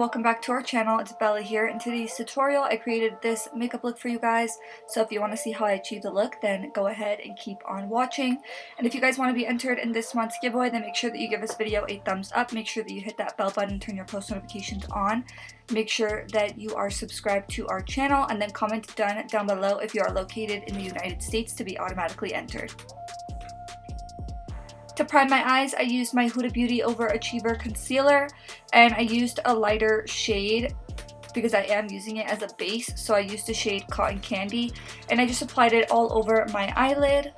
welcome back to our channel. It's Bella here. In today's tutorial I created this makeup look for you guys, so if you want to see how I achieved the look then go ahead and keep on watching. And if you guys want to be entered in this month's giveaway, then make sure that you give this video a thumbs up, make sure that you hit that bell button, turn your post notifications on, make sure that you are subscribed to our channel, and then comment down below if you are located in the United States to be automatically entered. To prime my eyes, I used my Huda Beauty Overachiever Concealer, and I used a lighter shade because I am using it as a base, so I used the shade Cotton Candy, and I just applied it all over my eyelid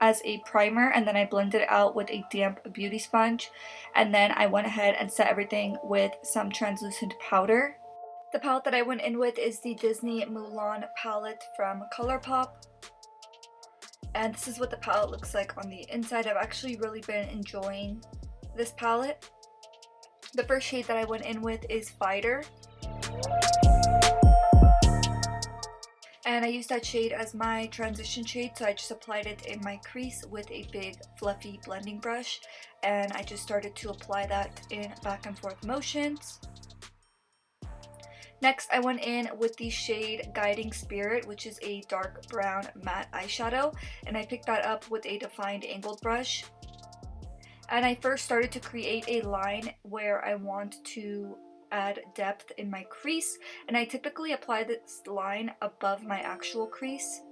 as a primer, and then I blended it out with a damp beauty sponge, and then I went ahead and set everything with some translucent powder. The palette that I went in with is the Disney Mulan palette from Colourpop. And this is what the palette looks like on the inside. I've actually really been enjoying this palette. The first shade that I went in with is Fighter. And I used that shade as my transition shade, so I just applied it in my crease with a big fluffy blending brush. And I just started to apply that in back and forth motions. Next, I went in with the shade Guiding Spirit, which is a dark brown matte eyeshadow, and I picked that up with a defined angled brush. And I first started to create a line where I want to add depth in my crease, and I typically apply this line above my actual crease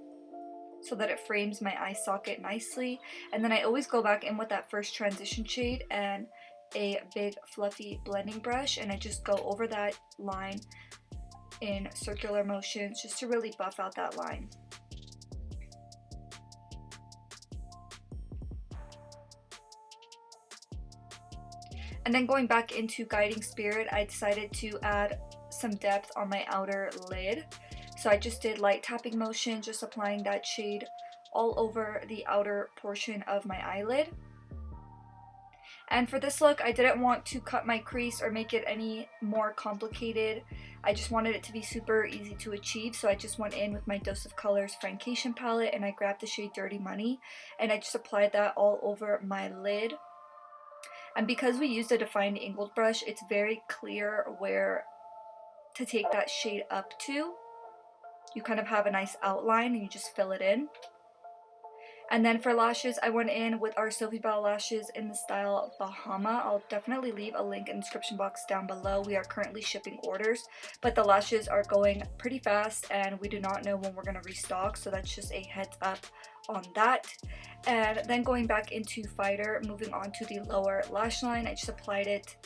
so that it frames my eye socket nicely. And then I always go back in with that first transition shade and a big fluffy blending brush, and I just go over that line in circular motions just to really buff out that line. And then going back into Guiding Spirit, I decided to add some depth on my outer lid. So I just did light tapping motion, just applying that shade all over the outer portion of my eyelid. And for this look, I didn't want to cut my crease or make it any more complicated. I just wanted it to be super easy to achieve, so I just went in with my Dose of Colors Francation palette and I grabbed the shade Dirty Money, and I just applied that all over my lid. And because we used a defined angled brush, it's very clear where to take that shade up to. You kind of have a nice outline and you just fill it in. And then for lashes, I went in with our Sophie Bell lashes in the style Bahama. I'll definitely leave a link in the description box down below. We are currently shipping orders, but the lashes are going pretty fast and we do not know when we're going to restock, so that's just a heads up on that. And then going back into Fighter, moving on to the lower lash line, I just applied it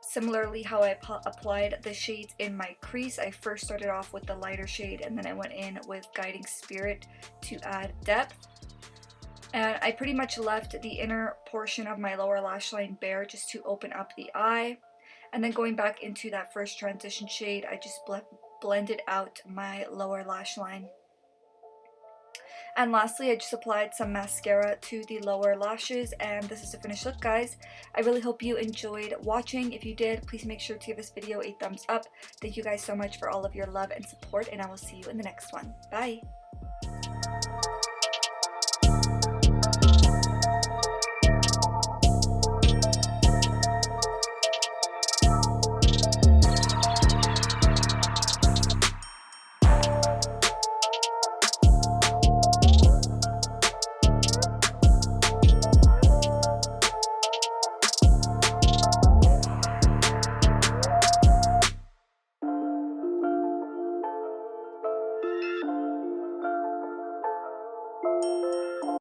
similarly how I applied the shades in my crease. I first started off with the lighter shade and then I went in with Guiding Spirit to add depth. And I pretty much left the inner portion of my lower lash line bare just to open up the eye. And then going back into that first transition shade, I just blended out my lower lash line. And lastly, I just applied some mascara to the lower lashes, and this is the finished look, guys. I really hope you enjoyed watching. If you did, please make sure to give this video a thumbs up. Thank you guys so much for all of your love and support, and I will see you in the next one. Bye!